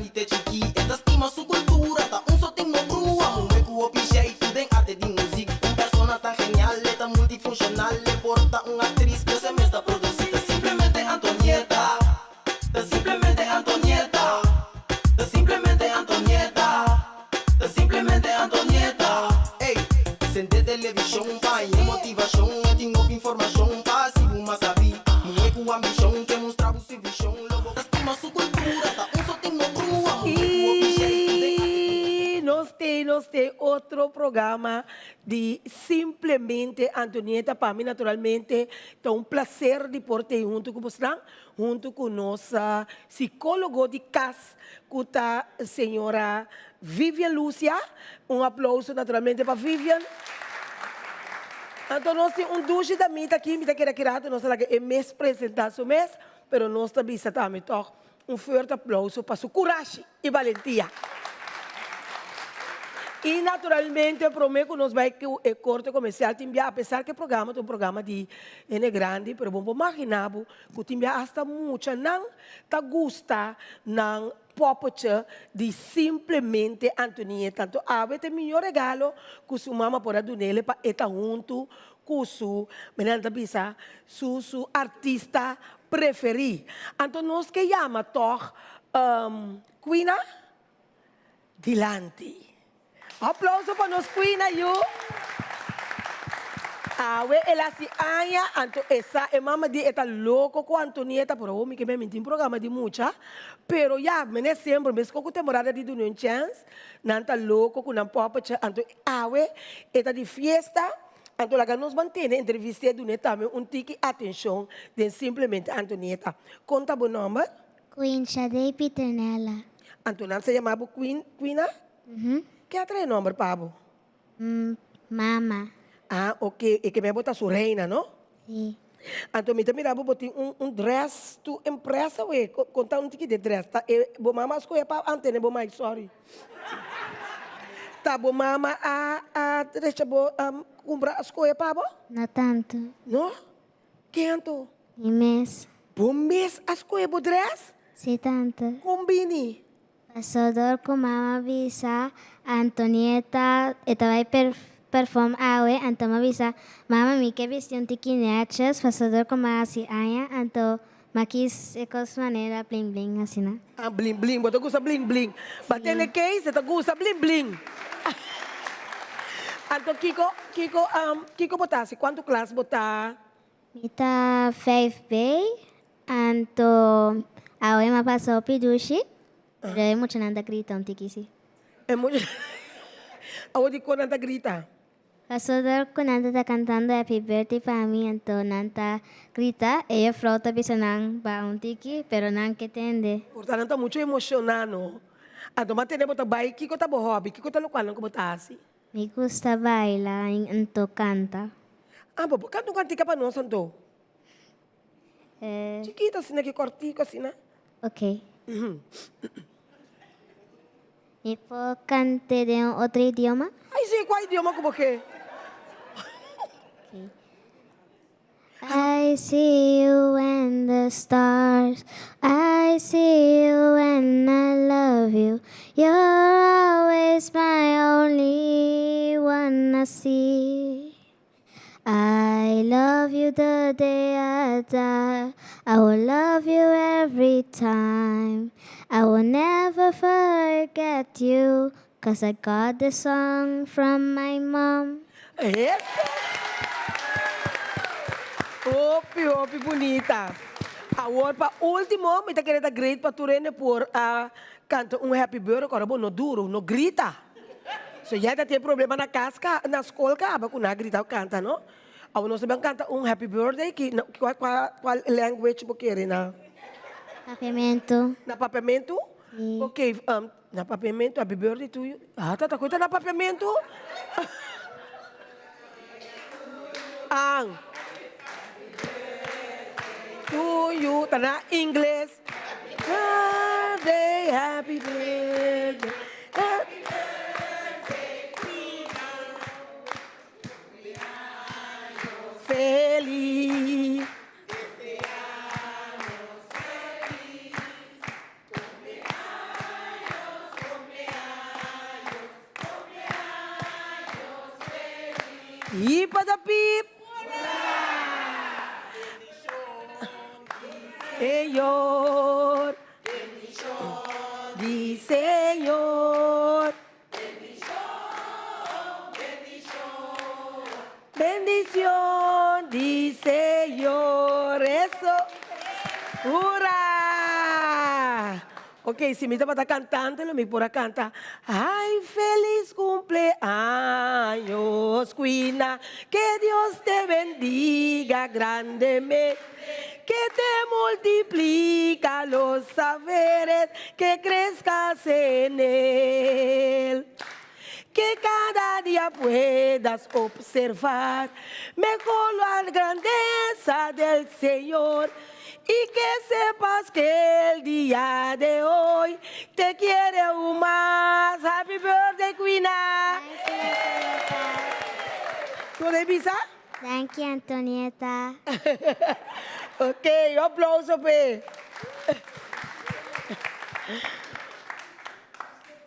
lite chiqui, esta estima su cultura, ta un soting no grua, un hueco opichei, tu den arte de música, un persona tan genial, tan multifuncional, le porta una actriz que se me está producida, simplemente Antonieta, simplemente Antonieta, simplemente Antonieta, simplemente Antonieta. Ey, sente televisão, pai, motivação, eu tenho informação, passivo, mas sabe, não é com ambição, que mostrava o serviço, logo estima sua cultura, tá um só tem no crua, E nós temos outro programa de Simplesmente Antonieta. Para mim, naturalmente, é um prazer de ter junto com vocês, junto com nossa psicóloga de casa, que a senhora Vivian Lúcia. Um aplauso, naturalmente, para Vivian. Então, nós temos duche da mita aqui, mita que nós temos que mês apresentar o mês, mas nós também estamos um forte aplauso para sua coragem e valentia. E, naturalmente, prometo que nós vamos que o corte comercial te enviar, apesar que o programa é um programa de grande, mas vamos imaginar que te enviar hasta muito, não te gusta, não popoche de Simplesmente Antonieta. Então, é o melhor regalo que sua mamãe pode dar nele para estar junto com seu artista preferido. Então, nós que chama Quina Dilante. Aplauso para nós, Quina, you. Ela se anha, essa é mama de eta louco com Antonieta, por homem que me mentiu um programa de muita, pero já, me sempre, mesmo com a temporada de Union Chance, não tá louco com a pop, eta de fiesta, então lá nos mantém entrevista do também um tique atenção de Simplesmente Antonieta. Conta o nome? Queen Shadei Piternella. Antonieta se chamava Quina? Que outro nome, Pablo? Mama. Ah, ok. E que me botar sua reina, não? Sim. Então, me também botar dress, tu empresa, ué, contar um tique de dress, tá? E, bo mama escolhe para antena, bo mais, sorry. Tá, bo mama, deixa bo, comprar escolhe para bo? Não tanto. Não? Quanto? E mês. Bo mês escolhe bo dress? Sim, tanto. Combine. Passador com mama avisa, Antonieta, esta vai perform awe, então avisa, mama mi que vestiu tiquinetes, passador com mama si aya, então maquis ecos maneira bling bling assim, né? Ah, bling bling, você gosta bling bling. Batendo case, você gosta bling bling. Então, Kiko botasse, quanto classe botar? Mita 5B, então awe ma passou pidushi. Pero é muito nada grita um tiquisi. É muito... Aonde que nanta grita? Pastor ko nanta tá cantando Happy Birthday para mim, então nanta grita, ela flauta bisanang ba um tiki, pero não que entende. Portanto, está muito emocionado. Então, mas tem botar bike, Kiko tá bom hobby, Kiko tá local, não como tá assim. Me gusta bailar então canta. Ah, bom, canto um cantica para nós, então. Chiquita, assim, que cortico, assim, né? Ok. E por cante de outro idioma? Ai, sim, qual idioma como que? I see you and the stars. I see you and I love you. You're always my only one I see. I love you the day I die. I will love you every time. I will never forget you. 'Cause I got the song from my mom. Opi, bonita. Agora, para último, me está querendo great para tu rene por cantar Happy Birthday, agora, bom, não duro, não grita. Se já tem problema na casa, na escola, acaba com não gritar, canta, não? Agora, nós também canta Happy Birthday, qual language você quer, na? Papiamento. Na papiamento? Sim. Ok, na papiamento, Happy Birthday to you. Tá coisa na papiamento? To you, tá na inglês. Birthday, happy birthday. Happy feliz. Y para pip. Señor. Di Señor. Bendición, di Señor. Eso. ¡Hurra! Ok, si me está para cantante, lo me por canta. Ay, feliz cumpleaños, Quina. Que Dios te bendiga grandemente. Que te multiplica los saberes, que crezcas en él. Que cada día puedas observar mejor la grandeza del Señor y que sepas que el día de hoy te quiere aún más. Happy birthday, Quina. ¿Tú le visa? Thank you, Antonieta. Ok, un aplauso, pe.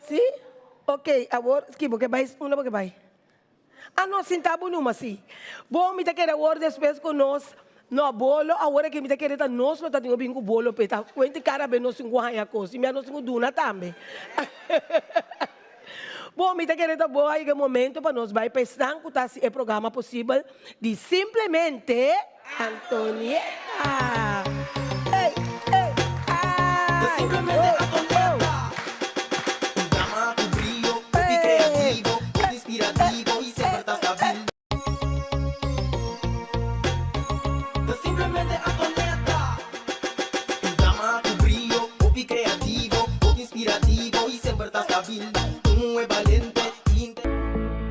¿Sí? Ok, agora, porque vai, uma porque vai. Ah, não, sim, tá bom, numa, sim. Bom, me tá querendo agora, depois com nós, no bolo, agora que me tá querendo, nós não tá tendo bingo bolo, pe, tá, quente cara, bem, nós cinco ranha coisa, e minha nós cinco duna também. Bom, me tá querendo, bom, aí, momento, para nós, vai pensar que tá, é programa possível, de simplesmente, Antonieta. Ei, ei, ai. Simplemente Antonieta. Un drama, un brillo, un creativo, un inspirativo y siempre estás stabil. Simplemente Antonieta. Un drama, un brillo, un creativo, un inspirativo y siempre estás stabil. Un es valiente.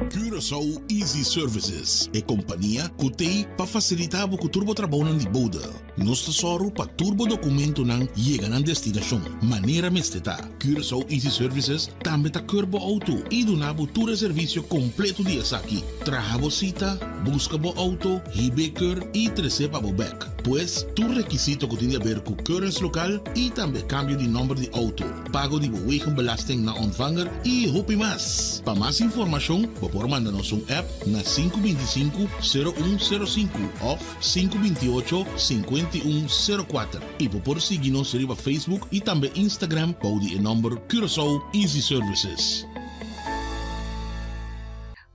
Curaçao Easy Services é companhia que tem para facilitar o turbo trabalho de boda. Nós tesoro para turbo documento não chega na destinação. Maneira mesteta. Curaçao Easy Services também está curbo auto e donava todo o serviço completo de aqui. Traga cita, busca bo auto, hibeker e receba bo back. Pois, tu requisito que tem a ver com currency local e também cambio de número de auto. Pago de wegenbelasting na ontvanger e hopi mais. Para mais informação, por mandar nos app na 525-0105 ou 528-5104. E por seguir-nos em Facebook e também Instagram para o número Curaçao Easy Services.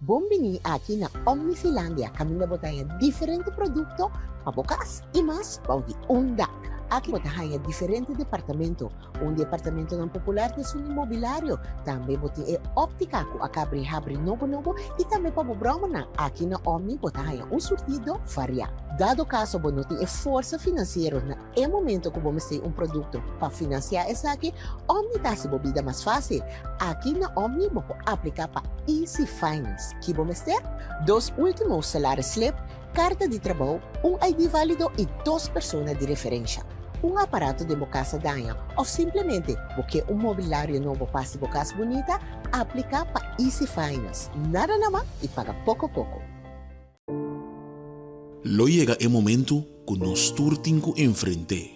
Bombini aqui na Omnisilândia, caminho botaia diferente produto para bocas e mais para o onda. Aqui botaia diferente departamento. Departamento não popular de um imobiliário. Também botaia óptica, que acabri novo e também para o broma. Aqui na Omni botaia surtido variado. Dado caso você tem força financeira, é momento que você tem produto para financiar essa aqui, Omni dá se bebida mais fácil. Aqui na Omni você aplicar para Easy Finance, que você ter 2 últimos salários slip, carta de trabalho, ID válido e 2 pessoas de referência. Aparato de casa danha ou simplesmente porque mobiliário novo passe casa bonita, aplicar para Easy Finance. Nada naman e paga pouco. Lo llega el momento que nos turtinco enfrente.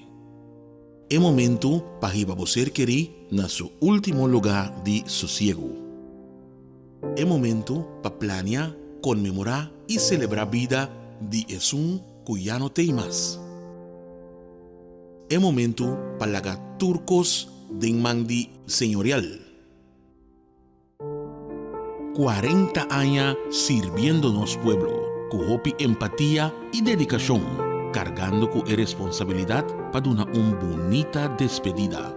El momento para que você querer na su último lugar de sosiego. El momento para planear, conmemorar y celebrar vida de Esun que ya no tem más. El momento para lagar turcos de mandi señorial. 40 años sirviéndonos pueblo, con hopi empatía y dedicación, cargando con responsabilidad para una bonita despedida.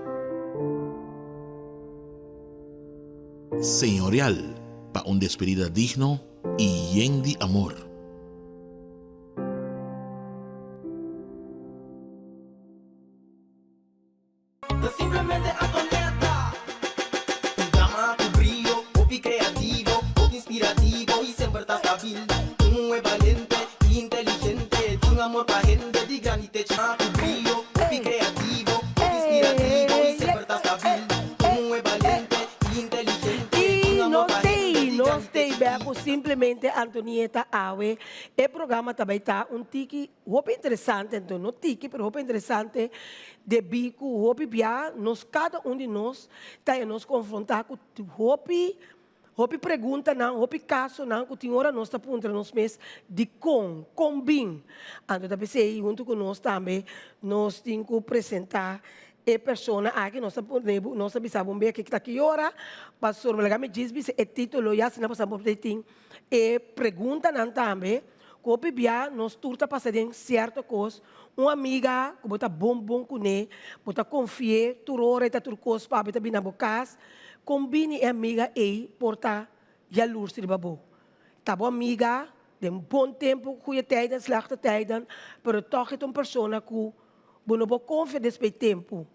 Señorial, para una despedida digno y lleno de amor. Simplemente Antonieta. Un drama, un brillo, un creativo, un inspirativo y siempre estás stabil. Un es valiente y inteligente, un amor para gente de granite. Un brillo, un creativo, un inspirativo y siempre estás stabil. Un es valiente y inteligente, un amor para gente de Nós tem granite. beco simplesmente Antonieta Awe. O programa também está tiki roupa interessante, então não tiki, mas roupa interessante de bico, roupa bia, nós cada de nós está nos confrontar com roupa Hopi pergunta não, hopi caso não, que tem hora nós tá punta nos mês de combin. Então, da pensei, junto com nós também, nós temos que apresentar a pessoa aqui, nós sabemos bem que está aqui hora, pastor, mas me diz, é título, já se não passamos por tem, e pergunta não também, que hopi bia, nós turta passar em certa coisa, uma amiga, que bota bom com ele, bota confia, turora, eta turcos, para bota bem na bocas, combine amiga e porta jaloers de babo. Tá boa amiga, de bom tempo, goede tijden, slechte tijden, pero toch het een persoon que não vou confiar nesse tempo.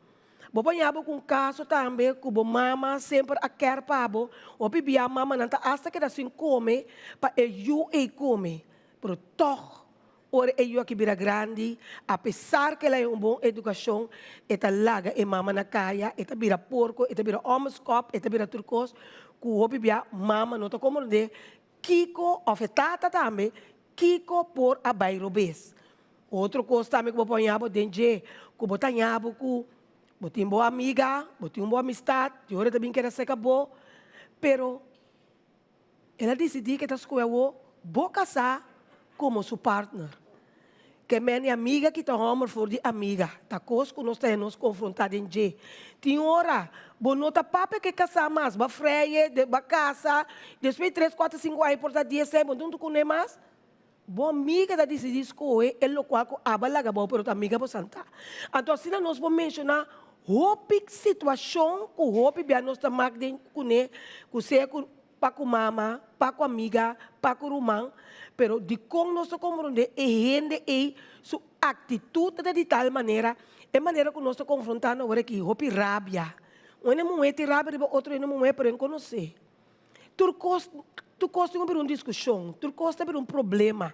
Bo banhabo com caso também, que bo mama sempre a quer pabo, o bibia mama nanta hasta que assim come, para eu e come, pero toch ora eu aqui vira grande, apesar que ela é boa educação, eta laga e mama na caia, eta vira porco, eta vira homoscop, eta vira turcos, que o bibia mama não tá como de Kiko afetata também, Kiko por a bairobes. Outro coisa também que eu ponhava dentro, que eu botanhava que botinha boa amiga, botinha boa amistade, de hora também que era seca boa, pero ela decidiu que está escolhendo vou casar como seu partner. Que minha amiga que está homem for de amiga, tá coisa que nós temos confrontado em dia. Tem hora, bom nota papo que casar mais, ba freie, ba casa, depois 3, 4, 5 aí por dia sem, bom tudo com mais. Boa amiga da decidir escolher, ele lo qual abalaga bom, pero amiga por santa. Então assim nós vamos mencionar hope situação que hope bem nós estamos com ele, com você para com mama, para com amiga, para com irmão. Pero de como nós compreendemos e gente e sua atitude de tal maneira, é maneira que nós estamos confrontando agora aqui, hopi rabia. Um não é ter rabia, outro não é para conhecer. Tu costa de uma discussão, tu costa de um problema.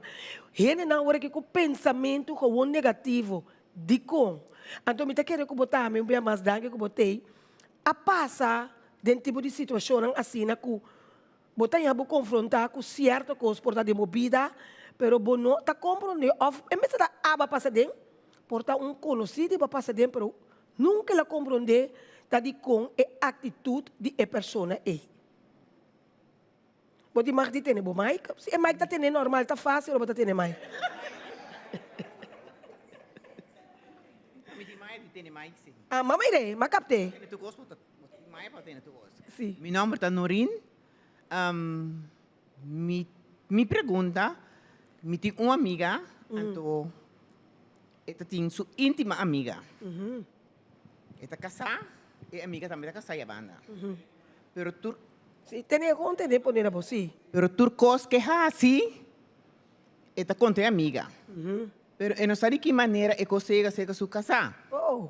Gente na hora que com pensamento com negativo, de com. Então me tá querendo que botar, me bem mais dangue que botei, a passar dentro tipo de situação assim na que botar em confrontar com certa coisa por de movida, pero bono tá compreendendo, em vez de aba passar dentro, porta conhecido para passar dentro, pero nunca la compreender tá de com a atitude de a pessoa é. Pode mais de ter bo Mike, se é Mike tá tendo normal, tá fácil ou tá tendo mais. Ah, mamãe irei, mas captei. Sim. Meu nome é Norin. Me pergunta, me tem uma amiga, então, ela tem sua íntima amiga. Ela está casada, e a amiga também está casada, banda. Pero tu, sim, tem conta de poner a você. pero tu coisa que é assim, ela conta a amiga. Pero eu não sei de que maneira ela consegue ser sua casada. Oh.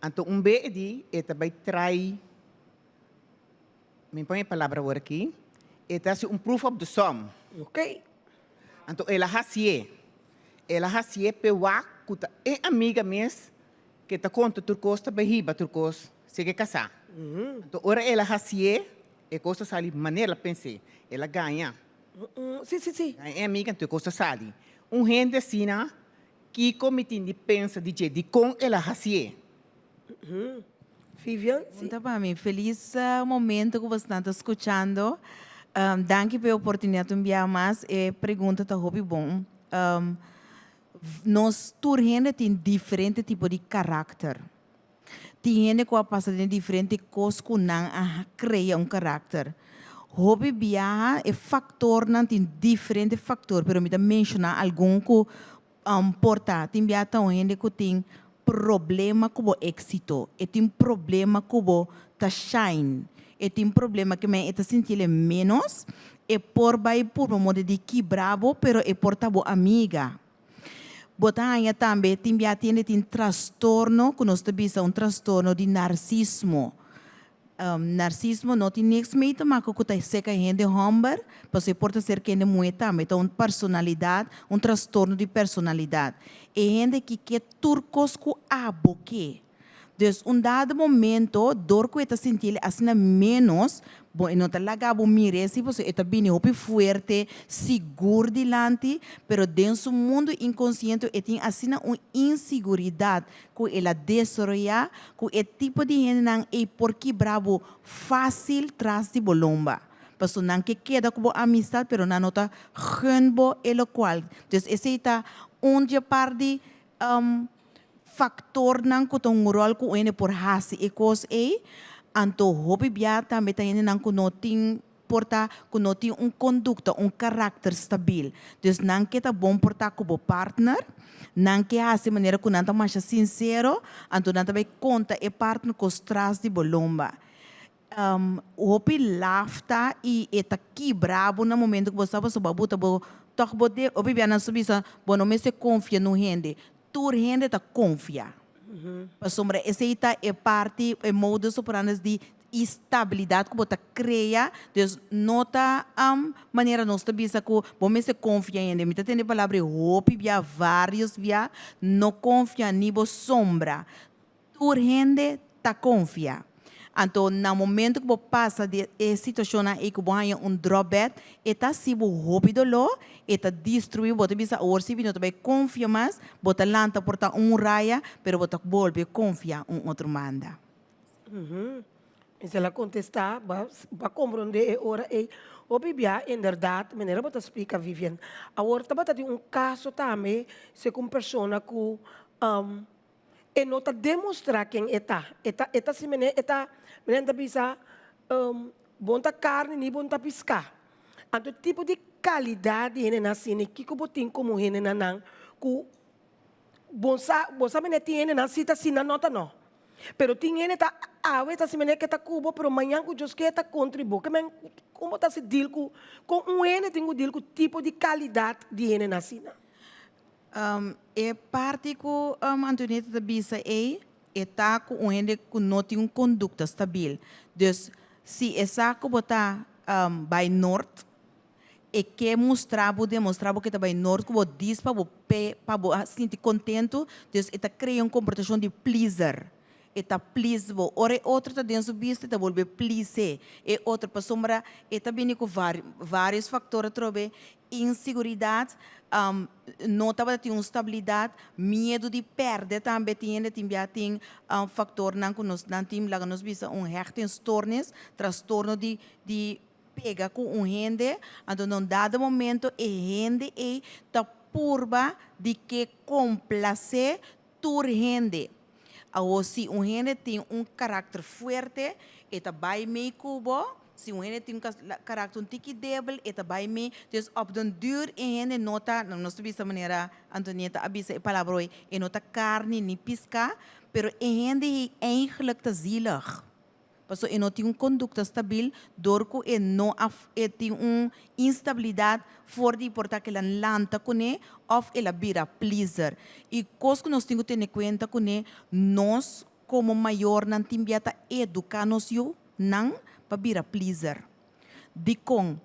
Então, beijo, ela vai trair, me põe a palavra agora aqui, ela é proof of the sum. Ok. Então, ela pewa kuta é amiga mesmo que tá conta turcos tá behiba turcos se que casar. Então, ora ela hasie e coisa sali maneira pensei, ela ganha. Sim. É amiga tu coisa sali. Gente sina que comite de pensa de com ela hasie. Vivian, Então, para mim, feliz momento que você está escutando. Danke pela oportunidade de enviar mais. Pergunta está hobby bom. Nós turhende tem diferente tipo de caráter. Tem gente que passa de diferente coisas que não cria caráter. Hobby viaja é fator não tem diferente fator, pero me dá mencionar algum que porta. Tem viaja gente que tem problema com o êxito, e tem problema com o tá shine, e tem problema que me está sentindo menos, e por vai por um modo de que bravo, pero é por tá boa amiga. Botanha também tem transtorno, que nós temos transtorno de narcisismo. Narcisismo não tem niks mee te maken com a seca gente homem, mas pode ser que ele muito também, então personalidade, transtorno de personalidade. E gente que quer turcos com aboque. Então, dado momento, dor que está sentindo assim menos, bom, não está lá gabo mire, se você está bem forte, seguro delante, pero dentro do mundo inconsciente tem assim uma inseguridade que ela desarrolla, que é tipo de gente não é porque bravo fácil traz de bolomba. Paso nan que queda como amistad, pero na nota gunbo el cual. Dus esse está onde par de factor nan ko tong rol ko ene por hasi e cos anto hobi bia também tem nan ko noting porta ko noting conducta, carácter stabil. Dus nan que tá bom porta como partner, nan que hasi maneira ko nan tá mais sincero, anto nan também conta e partner ko stras de bolomba. Hopi lafta e eta brabo no momento que você estava babuta bo toch bode hopi bia nan subisa bo no me se confia no rende tur rende ta confia para sombra esse ita é parte é modus operandi de estabilidade que bota cria dus nota maneira nós tabisa que bo me se confia ainda me tem palavra hopi bia vários bia no confia ni bo sombra tur rende ta confia. Então, no momento que você passa de situação aí que você tem drawback, está se hobby do lo, está destruir, você bisa orsi, não também confia mais, você lanta porta raia, pero você volve confia outro manda. Se ela contestar, para compreender ora é o bibia verdade, maneira você explica Vivian. Agora tá tem caso também, se com pessoa que e nota demonstrar quem eta se mene eta menenda bisa bonta carne ni bonta piscar. Anto tipo de qualidade ene na sine que botin como ene na nan ku bonsa mene tiene na cita sina nota no. Pero tinha ene ta ave ta se mene que ta cubo pero manhã ku jos que ta contribu que men como ta se deal com ene tenho deal com tipo de qualidade de ene na sina. É parte que Antonieta da Bisa está com onde não tem conduta estável. Dus, se essa que botar by norte, e que demonstrar que está by norte, que você diz para você sentir contento, dus, está criando comportação de pleaser. Eta please bo ore outro tá dentro do bicho tá volver please e outra para sombra eta bem com vários fatores trobe inseguridade não tava tem estabilidade medo de perder também tem fator não que nós não tem lá nos bisa hechtingsstoornis transtorno de pega com rende então não dado momento rende tá purba de que complacer tu rende. Ou se gente tem caráter forte, eta vai me cubo. Se gente tem caráter tique débil, eta vai me. Dus op den duur gente nota, não estou dessa maneira, Antonieta abisa a palavra e nota carne ni pisca, pero gente é eigenlijk te zielig. Paso e não tem conduta stabil, dorco e não tem instabilidade for de portar que ela lanta com ele, of ela vira pleaser. E coisa que nós temos que ter em conta com ele, nós como maior não temos que educar-nos não para vira pleaser. De com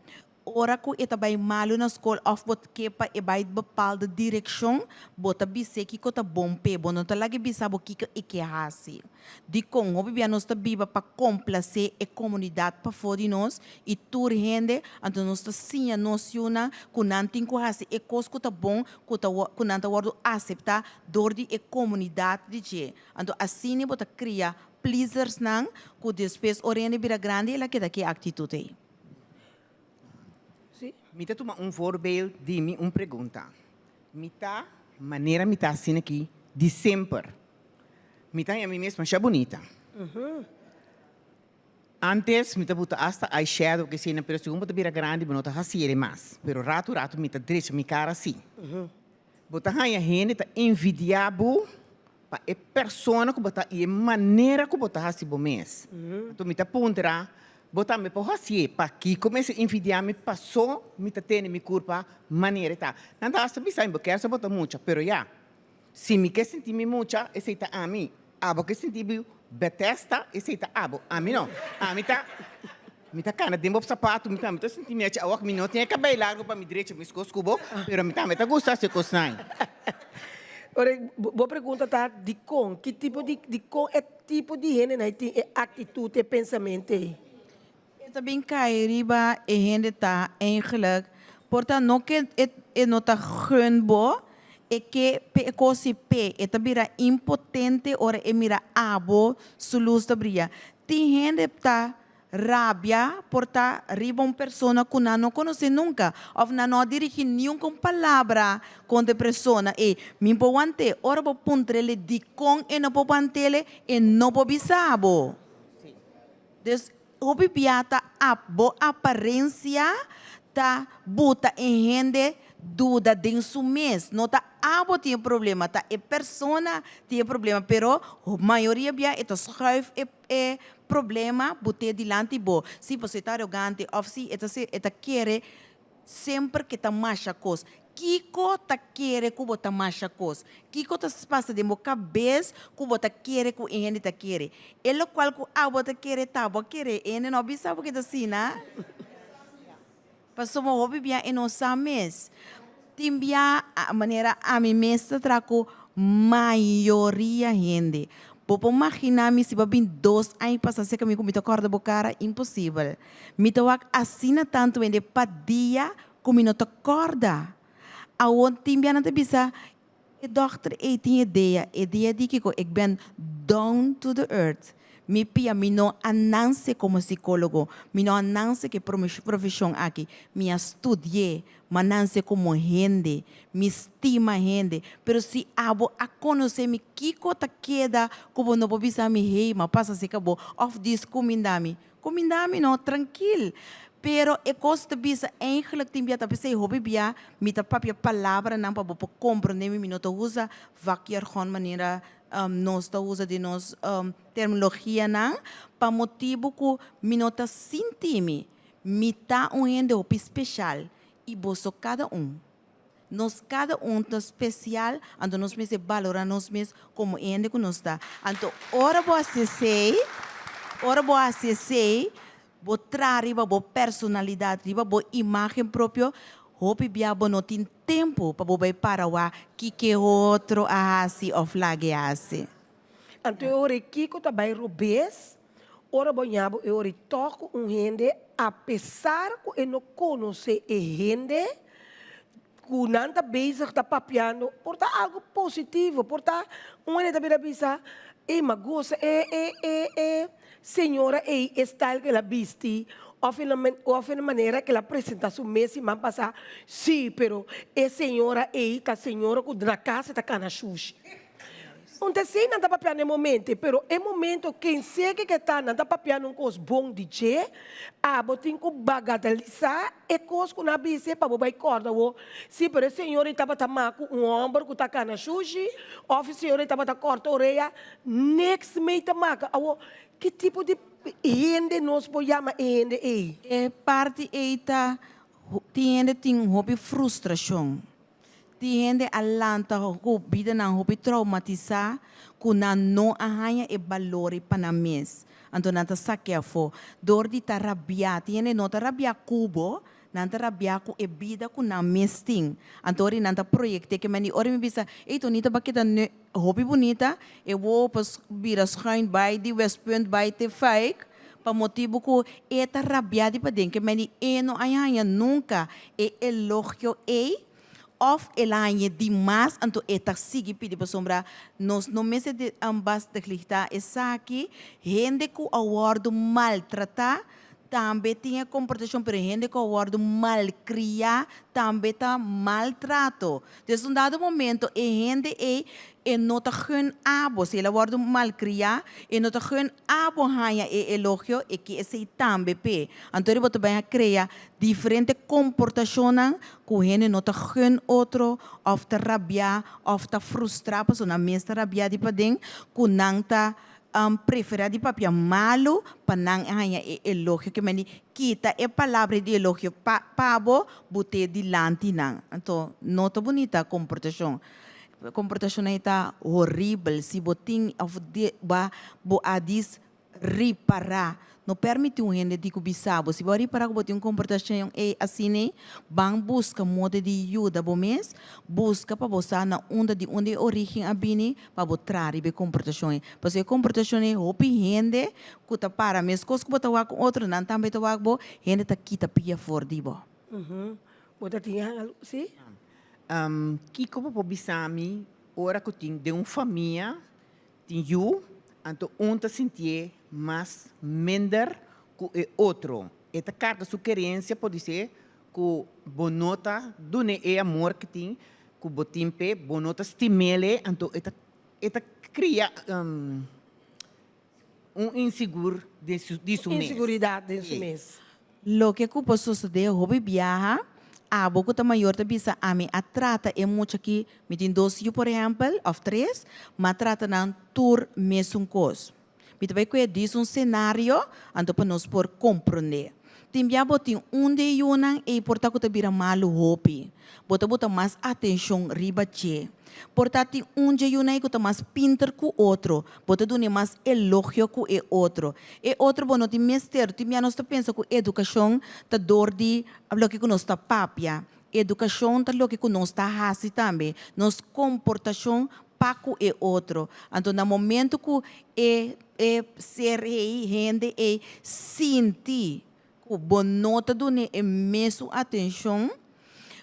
ora que eta vai malo na escola of bot kepa e vai bepaalde direção bota bise que cota bom pe bono tá lagi bisa bo que e hasi de com o bibia nós tá biba para complacer a comunidade para fora nós e tur rende então nós tá sim a nociona com nantin com hasi e cosco tá bom com nanta guardo aceitar dor de a comunidade de je então assim bota cria pleasers nang com depois orende bira grande ela que daqui atitude. Mita toma voorbeeld de me pergunta. Mita maneira mita assim aqui de sempre. Mita é a mim mesma achar bonita. Antes mita buta hasta eyeshadow que se na pero segundo buta bira grande bonota hasiere mais. Pero rato mita direita mi cara assim. Buta hanya gente tá envidiado pa e persona que buta e maneira que buta hasi bom mês. Então mita ponderá botar me para assim, para que comece a envidiar me passou, me tá tendo me culpa maneira tá. Não dá saber se eu quero botar muita, pero já. Se me quer sentir me muita, esse tá a mim. Abo que sentir me detesta, esse tá abo. A mim não. A mim tá me tá cana de sapato, me tá sentir me acha, me não tem cabelo largo para me direita, me escoscubo, pero me tá gostar se cosnai. Ora, boa pergunta tá de com, que tipo de com é tipo de gente né, tem atitude e pensamento aí. Também cai riba e gente tá eigenlijk portanto não que é nota gunbo é que pe cosi pe é tabira impotente ora é mira abo sulus tabria tem gente tá rabia por estar arriba uma pessoa que não conhece nunca, ou não dirige nenhuma palavra contra a pessoa. E me pode ora vou puntrele de com e não pode e não pode saber. Dus hobi biata bo aparência ta buta em gente dúvida de su mês. Não tá abo tem problema, tá é persona tem problema, pero a maioria bia é schuif é problema bote dilante bo. Se você tá arrogante ou se eta quer sempre que tá macha cos. Kiko ta quer que bota macha cos. Kiko ta passa de mo cabeça que bota quer que ele ta quer. Ele qual que abo ta quer tá bo quer, ele não bisa porque tá assim, né? Passou uma hobby bia e não sabes. Timbia a maneira a mim mesmo trago maioria gente. Popo imaginar-me se babin 2 anos passar se comigo me acorda bocara impossível. Me toak assina tanto em de padia como não te acorda. Aonde timbia não te bisa e dokter tinha ideia de que ik ben down to the earth. Me pia me não ananse como psicólogo, me não ananse que profissão aqui, me estudie, me ananse como gente, me estima gente, pero se abo a conhecer me que cota queda, como não pode pensar me rei, mas passa se acabou, of this comindami não tranquilo. Pero e costa bisa eigenlijk timbia ta pensei hobby bia me ta papia palavra não para compreender me não usa vaquier gewoon maneira nós usa de nós terminologia não para motivo que me não ta sintimi me ta gente especial e bolso cada nós cada tá especial ando nós me valorar nós mesmos como gente que nós está então ora boa se bo trariba, bo personalidade, riba, bo imagem própria, hope biabo não tem tempo para bo para o que outro assim ou flag assim. Então eu ore kiko também robês, ora bonhabo eu ore toco gente, apesar que eu não conheço gente, que não está bezig tá papiando, porta algo positivo, porta gente também bisa, magosa, senhora style que ela viste, ou na maneira que ela apresenta sua mesa e man passar, sim, pero senhora tá senhora que na casa tá cana sushi. Então, sim, não está papiando no momento, pero é momento quem segue que está, não está papiando com os bons DJ, botem que bagatalizar e coisa que não abisse para bobar corda. Se por a senhora estava tamando ombro que está cana sushi, ou a senhora estava corta a orelha, next meio tamaka. Que tipo de gente nós podemos chamar gente aí? É parte eita tem hobby frustração. Tem gente alanta que vida não hobby traumatizar, que não arranha e valor para mês. Então não saque a fo. Dor de rabia, tem gente não rabia cubo. Nanta rabia ku e vida ku na mesting. Antori nanta proyecte que mani ori me bisa eto nita bakita hobby bonita e wo pas bira schuin by the West Point by the fake pa motivo ku eta rabia di pa din que mani no ayanya nunca e elogio of elanye demais anto eta sigi pidi pa sombra nos no mese de ambas de clita esa aqui gente ku awardo maltrata também tinha comportação para gente que o guardo malcria, também tá maltrato. Então, em dado momento, a gente não tá com abo, se ela guarda malcria, e não tá com abo hanha e elogio, e que esse também pe. Então, ele bota bem criar diferente comportação que a gente não tá com outro, ou tá rabia, ou tá frustrado, porque na mesma rabia de padeng, que não tá preferir de papel malo para não ganhar elogio que mani kita palavra de elogio pabo bote dilante não então nota bonita comportação está horrível se botin of de bo adis reparar não permite gente de cubisabo se vai reparar botin comportação assim né bang busca modo de ajuda bo mês busca para botar na onda de onde origem abini para botar e comportação porque comportação é hopi gente que tá para mês coisa que botar com outro não também tá bo gente tá quita pia for di bo Bota tinha sim que como po bisami ora que tem de família tem eu então tá sentir mais minder com o outro. Esta carga sua querência pode ser que bonota do amor que tem, que o botimpe bonota estimele, então esta cria inseguro disso mesmo. Inseguridade desse mês. Lo que cupo suceder, hobby viaja, a boca ta maior ta bisa a mim a trata é muito aqui, me tem 2 por exemplo, ou 3, mas trata na tour mesmo cos. Me também que diz cenário, então para nós por compreender. Timbia botin onde yunan e porta que bira malu hobby. Bota mais atenção riba che. Portanto, onde yunan que mais pintar com outro. Bota dune mais elogio com o outro. E outro bom tem mestre, tem nós tá pensa que educação tá dor de lo que nós tá papia. Educação tá lo que nós tá hasi também. Nos comportação paco e outro. Então, no momento que ser gente e sentir bonota do ne é mesmo atenção,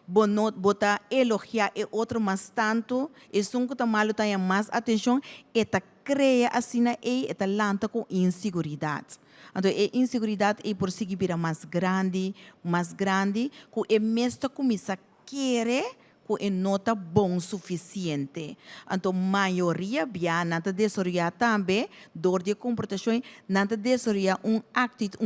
bonota bota elogiar e outro mais tanto, e sunco tá malo tá mais atenção, e tá cria assim e tá lanta com inseguridade. Então, a inseguridade é por seguir vira mais grande, que é mesmo começa a querer que é nota bom suficiente. Então, maioria bia nada desoriar também, dor de comportação, nada desoriar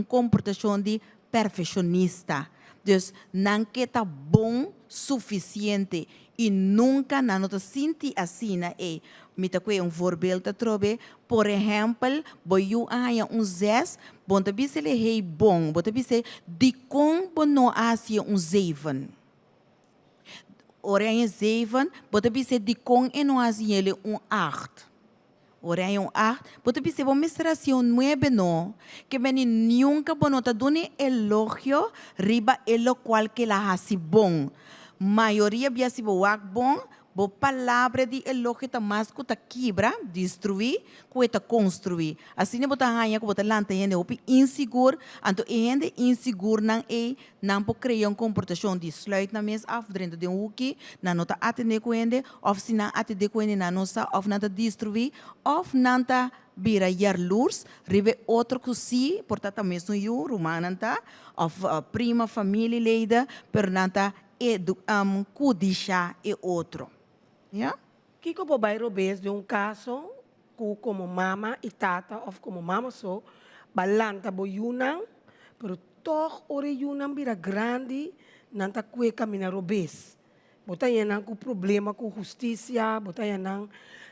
comportação de perfeccionista. Dus, não que tá bom suficiente e nunca não nota sentir assim, né? Me tá com voorbeeld trobe, por exemplo, boiu aya 6, bom tá bise le hei bom, bom tá bise di com bono asia 7. Oranje 7, bota bise di con e no azi ele 8. Oranje 8, bota bise bo menstruação 9 no, que beni nunca bonota dune elogio riba elo qual que la hasi bom. Maioria bia si bo wak bom, bo palavra de elogio ta mas ku ta quebra, destruir, ku ta construir. Assim bota hanha ku bota lanta yende opi inseguro, anto yende inseguro não po criar comportação de sluit na mes af dentro de hoekie, na nota atende ku yende, of si na atende ku yende na nosa, of nanta destruir, of nanta bira jaloers, ribe outro ku si, portata mesmo you, rumananta, of prima familieleden, per nanta kudisha e outro. Yeah? Kiko po bairro bes de caso ku como mama e tata of como mama so balanta bo yunang pero toch ore yunang bira grande nanta kue camina robes. Bota yanang ku problema ku justicia, bota yanang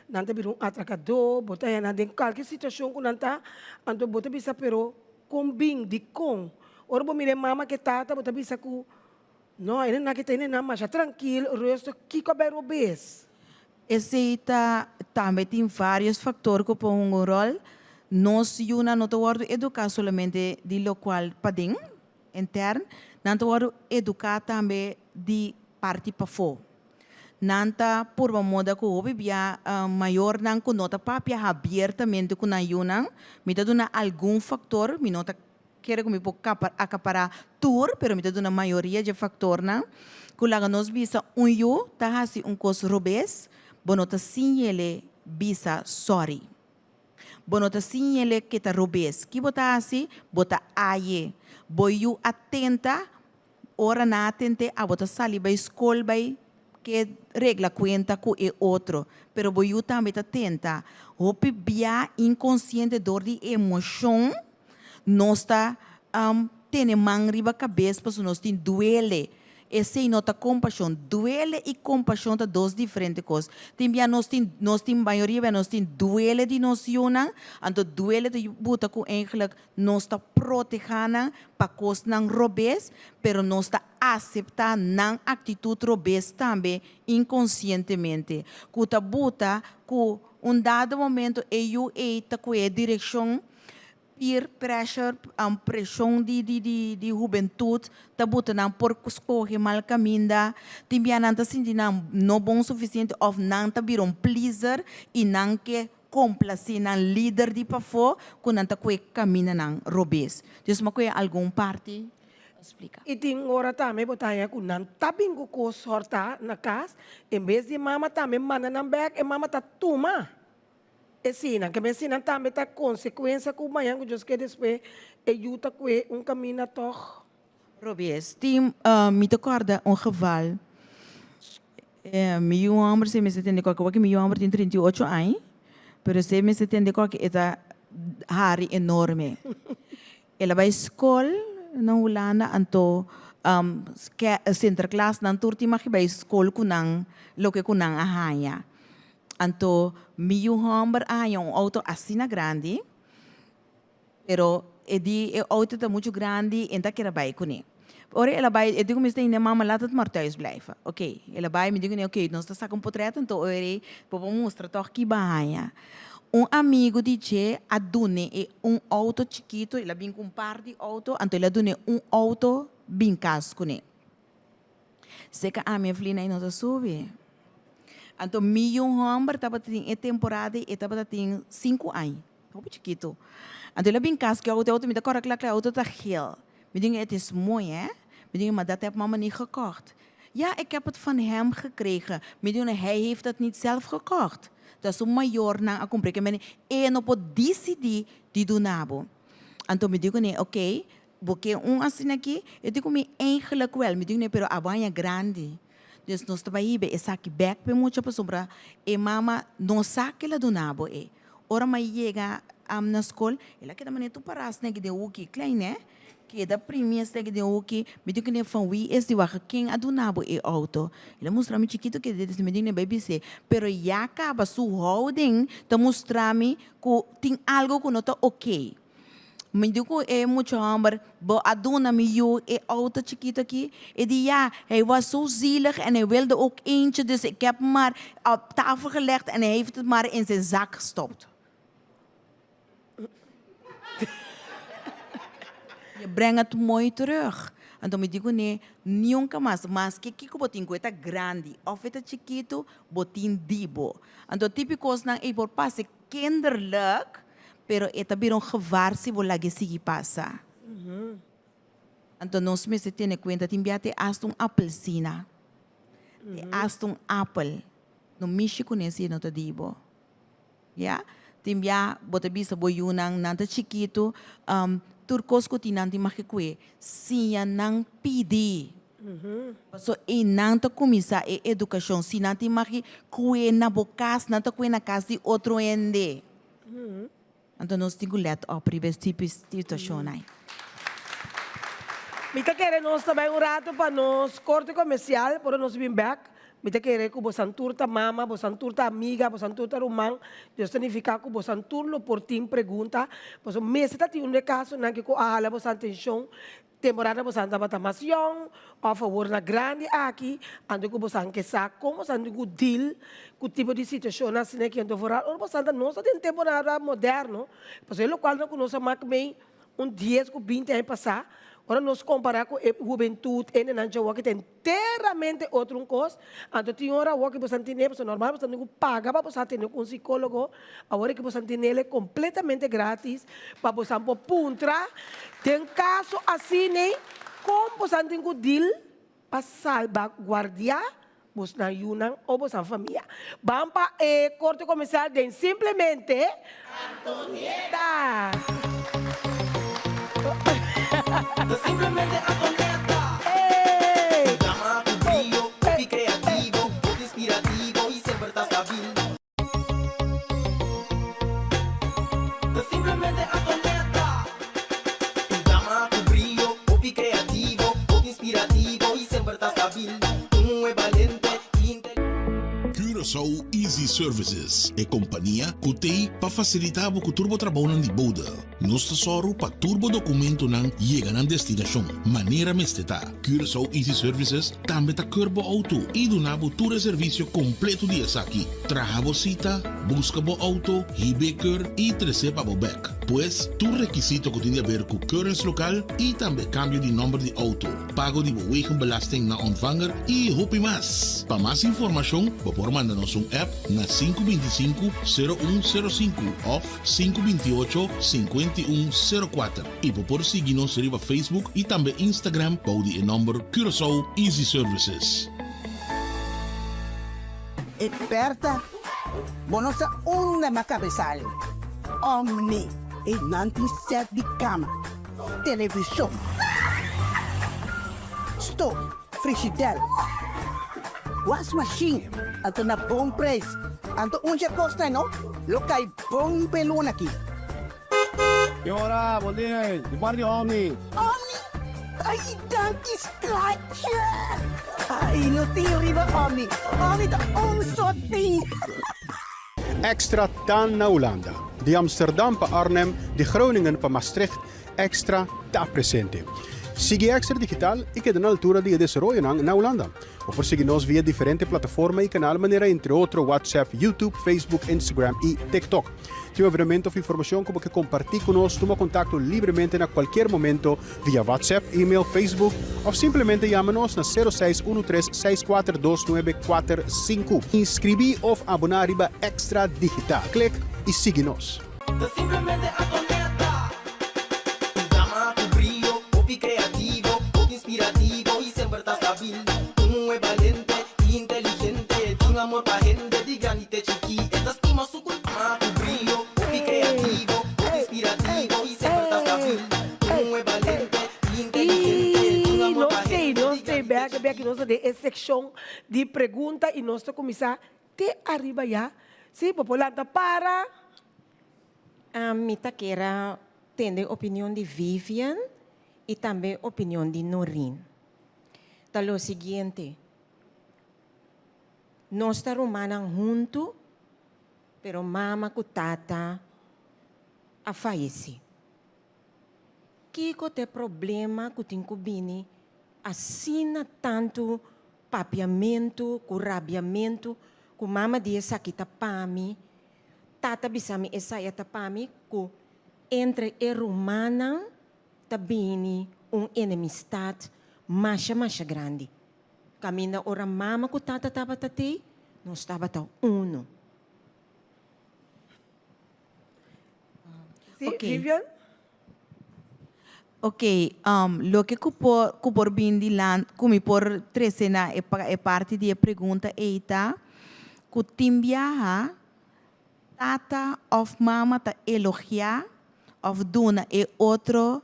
nanta bira atracador, bota yanang den qualquer situação ku nanta anto bota bisa pero combing di kong. Ora bo mire mama que tata bota bisa ku no, ele não kita ele não, mas tranquilo, o resto kiko bairro bes. Esse também tem vários fatores que põem um rol. Nós, não estamos educar somente de local pading interno, não estamos educar também de parte para fora. Não está por uma moda que o bebia maior não conota papia abertamente com a yuna, me dá algum fator, me nota quero que me acaparar tour, pero me dá maioria de fator não. Kulaga nós bisa yo, tá assim cos robes. Bonota sinhele bisa sorry. Bonota sinhele que ta robes. Que bota assim, bota aie. Boiu atenta, ora na atente, a bota sali by escola by que regla cuenta com e outro. Pero boiu também ta atenta. Hope bia inconsciente dor de emoção, nós tá tene man riba cabeça, para nós tem duele. Esse nota compaixão, duele e compaixão são duas diferentes coisas. Também nós tem maioria nós tem duele de nós yuna, então duele de buta com eigenlijk nós está protegendo para coisas não robes, pero nós está aceitar não atitude robes também inconscientemente. Kuta buta com dado momento eu eita com a direção peer pressure, pressão de juventude, tá botando por escolher mal caminho, também não tá sentindo não bom suficiente, ou não tá vir pleaser e não que complacer na líder de pafo, quando não tá com caminho não robes. Então, mas com algum parte explica. E tem hora também botar com não tá bingo com sorta na casa, em vez de mama também manda na bag e mama tá toma. ensina, que me ensina também a consequência que o manhã que eu que depois ajuda com caminho toch. Robies, me recorda geval. Meu homem se me setende que meu homem tem 38 anos, pero se me setende que é hari enorme. Ela vai escola na Holanda, anto Sinterklaas nan turti maki vai escola kunang loke kunang ahaya. Anto meu homem ahaya auto assim grande, pero o auto está muito grande, então que ela vai com ele. Ora, ela vai, eu digo, mas tem mama laat het maar thuis blijven. Oké, ela vai, me digo, oké, nós está sacando portret, então ora, vou mostrar toch que bahia. Amigo DJ adune auto chiquito, ela vem com par de auto, então ela adune auto bem casco ne. Seca a minha filha não está sube. Então meu homem estava tem temporada e estava tem 5 anos, muito chiquito. Então ela bem casco, que auto me dá cora claro, auto está heel. Me denken, het is mooi, hè? Me denken, maar dat heeft mama niet gekocht. Ja, ik heb het van hem gekregen. Me denken, hij heeft het niet zelf gekocht. Dat is een major na een compreken. En op het decidi die doen nabo. En toen me denken, oké, porque assim aqui, eu digo, me eigenlijk wel. Me denken, pero abanya grande. Dus nós trabalhamos, essa aqui back para muita pessoa. E mama não sabe que ela do nabo, e. Ora, mas chega na escola, ela quer também tu paras, né, que de o que klein, né? Que da primeira steg de oki, me digo que van wie is die wagen quem adunabo e auto. Ele mostra-me chiquito que desde me digo baby se, pero já acaba sua holding, te mostra-me que tem algo que não está ok. Me digo muito amor, bo aduna me eu e auto chiquito aqui, e die ja, hij was zo zielig en hij wilde ook eentje, dus ik heb hem maar op tafel gelegd en hij heeft het maar in zijn zak gestopt. Je brengt het mooi terug. En dan me digo, nee, nunca mais. Mas que botin coisa grande, of het chiquito, botin dibo. En dat typisch na e por passe kinderlijk, pero het bir een gevaar si wo lagi sigi passa. En dan nos me se tiene cuenta, timbiate hasta un apelsina. Hasta un apel. No mishi conhece no te dibo. Ja? Timbia, botabisa boyunang nanta chiquito, turcos ko tinanti makikwe, siya nang pidi. So, nanta kumisa e educação, si nanti makikwe na bokas, nanta kwe na casa de outro ende. Então, nós temos que let op, ribes tipos situação aí. Mita querer nós também rato para nós corte comercial, para nós vir back. Mita querer que você turta mama, você turta amiga, você turta romang, isso significa que você turlo por tim pergunta, você mês está tendo um caso na que a hala você atenção, temporada você anda para tamação, a favor na grande aqui, ando que você quer saber como você anda com deal, com o tipo de situação assim que ando fora, ou você anda não só tem temporada moderno, porque o qual não conhece mais bem 10 com 20 anos passar. Ora, nós comparar com a juventude, e não é que tem inteiramente outro coisa. Então, tem hora que você tem, você normal, você tem que pagar para você ter um psicólogo. Agora que você tem ele completamente grátis, para você puntra. Tem caso assim, como você tem que deal para salvaguardar você na Yunnan ou você na família. Vamos para o corte comercial de simplesmente Antonieta. Simplemente Antonieta. Llama a tu brillo, muy creativo, muy inspirativo y siempre estás stabil. Simplemente Antonieta. Llama a tu brillo, muy creativo, muy inspirativo y siempre estás stabil. Muy valiente y inteligente. Curaçao Easy Services é companhia que tem para facilitar o turbo trabalho de boda. Nós tesoro para turbo documento não chega na destinação. Maneira mesteta. Curaçao Easy Services também está curbo auto e do nabo todo serviço completo de aqui. Traga cita, busca bo auto, hibeker e tresepa bo back. Pues, tu requisito que tem a ver com currency local e também cambio de número de auto. Pago de wegenbelasting na ontvanger e hopi mas. Para mais informação, por mandar-nos app na 525-0105 ou 528-5104. E por seguir-nos riba Facebook e também Instagram para o número Curaçao Easy Services. Berta, Bono sa una makabesal. Omni, e nanti set di cama. Televisão. Stove, frigidaire. Wash machine. Anto na bom preço. Anto unja costa, no? Lokay bom pelon aqui. Signora, buon dire, di guardi Omni. Omni! Ay, danti scratcher! Ay, no tenho riba Omni. Omni da onsoting. Extra TAN na Holanda. De Amsterdam pa Arnhem, de Groningen pa Maastricht, extra ta presente. Sigue Extra Digital y queda na altura de desarrollo na Holanda. O por seguirnos via diferentes plataformas y canal manera entre otros WhatsApp, YouTube, Facebook, Instagram y TikTok. Si veramente of información como que compartir con nosotros, toma contacto libremente en cualquier momento via WhatsApp, email, Facebook o simplemente llámanos na 0613-642-945. Inscrevi of abonar riba Extra Digital. Clic y síguenos. Simplemente atoneta. Llama a tu brillo, popi creativo, popi inspirativo y siempre estás stabil. Un es valiente y inteligente, tiene amor pa' gente, de granite chiqui. Esta estima su culpa, tu brillo, popi creativo, popi inspirativo y siempre estás stabil. Un es valiente y inteligente, tiene amor pa' gente. Não sei, Beck, nós de secção de pergunta e nós começar te arriba já. Sim, populanta para. A minha queira tem a opinião de Vivian e também a opinião de Norin. Tá o seguinte, nós estamos juntos, pero mama com tata a falece. Que tem problema com tem cubini, assina tanto papiamento, com rabiamento, com mama dia sakita pami, tata bisami esaya tapami ku entre rumana tabini enemistad masha grande. Camina ora mama ku tata taba tate, no estaba ta uno. Sim, Okay. Vivian? Ok, lo que por bindi land, como por tresena é parte de pergunta eita, que timbiaha tata of mama ta elogiar of duna e outro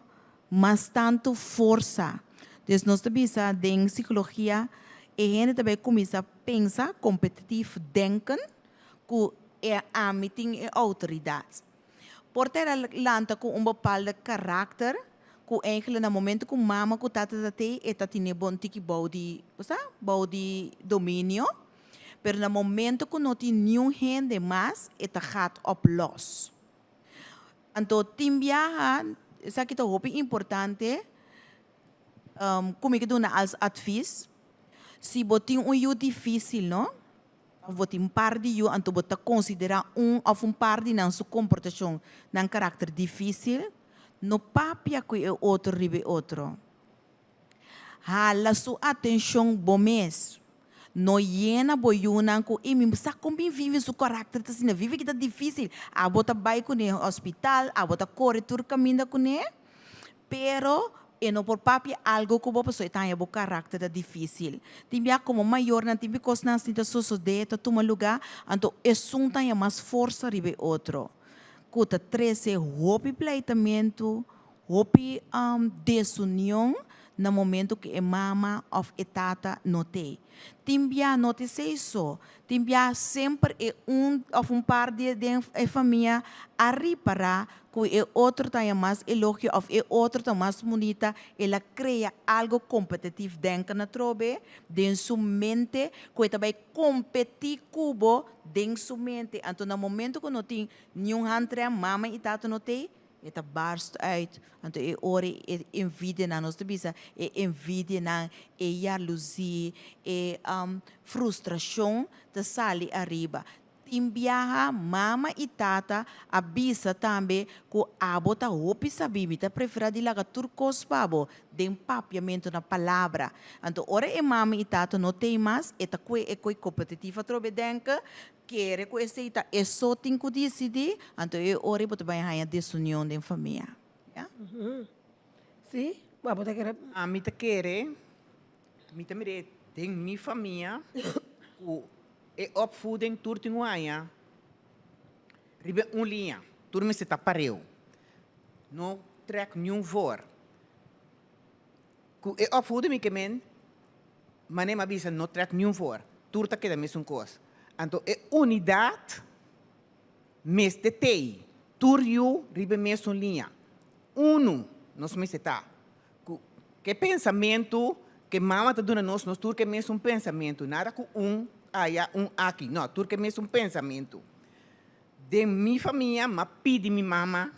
mas tanto força. Dus nós bisa den psicologia e gente também começa a pensar competitivo denken que é a meeting e autoridade. Por ter lanta com bepaalde karakter que eigenlijk na momento que mama que tata tate e tatine bon tiki body domínio. Pero no momento que não tem nenhum gente mais, это gaat op los. Então, timbiaha, isso aqui é muito importante, como que dona als advies, se você tem difícil, não? Você tem par de então você considera par de não sua comportação, não caráter difícil, no papia que é outro ribe outro. Hala sua atenção bom mês. No llena boyunan ko imi sa kumbi vive su carácter ta sina vive kita difícil abota bay ko ne hospital abota corretor caminda ko ne pero no por papi algo ko bopa so itanya bo carácter ta difícil timbia como maior na timbi kos na sinta sucede ta tuma lugar anto esunta ya mas força ribe outro kuta 13 hopi pleitamento hopi desunião no momento que a mama of a tata note. Timbia note isso. Timbia sempre é par de família a reparar que é outro tem mais elogio of é outro tem mais bonita, ela cria algo competitivo dentro na trobe, dentro sua mente, que também competir cubo dentro sua mente. Então no momento que não tem nenhum entre mama e tata note, het barst uit, want e ore e envidia na nos bisa, e envidia na e jaloezie, e frustração te sali arriba. Timbiaha, mama e tata, abisa também que abota hopi sabibi, ta prefere de laga turcos pabo, de papiamento na palavra. Então, ora e mama e tata não tem mais, eta que competitiva trobe denka, quer que esse ita é só tem que decidir, então eu ora botar bem a desunião da família. Sim, mas botar querer. A mim te quer, tem minha família, é opvoeding turtinguaia, ribe linha. Turma se tá pareu. Não trek nenhum voor. E opvoeden me que men, mas nem avisa não trek nenhum voor. Turta que da mesma coisa. Então, é unidade, mes de tei. Turju ribe mesma linha. Uno, nós me está. Que pensamento que mama está dando nós tur que mesmo pensamento. Nada com allá, aqui. Não, tur que mesmo pensamento. De minha família, ma pedi minha mama,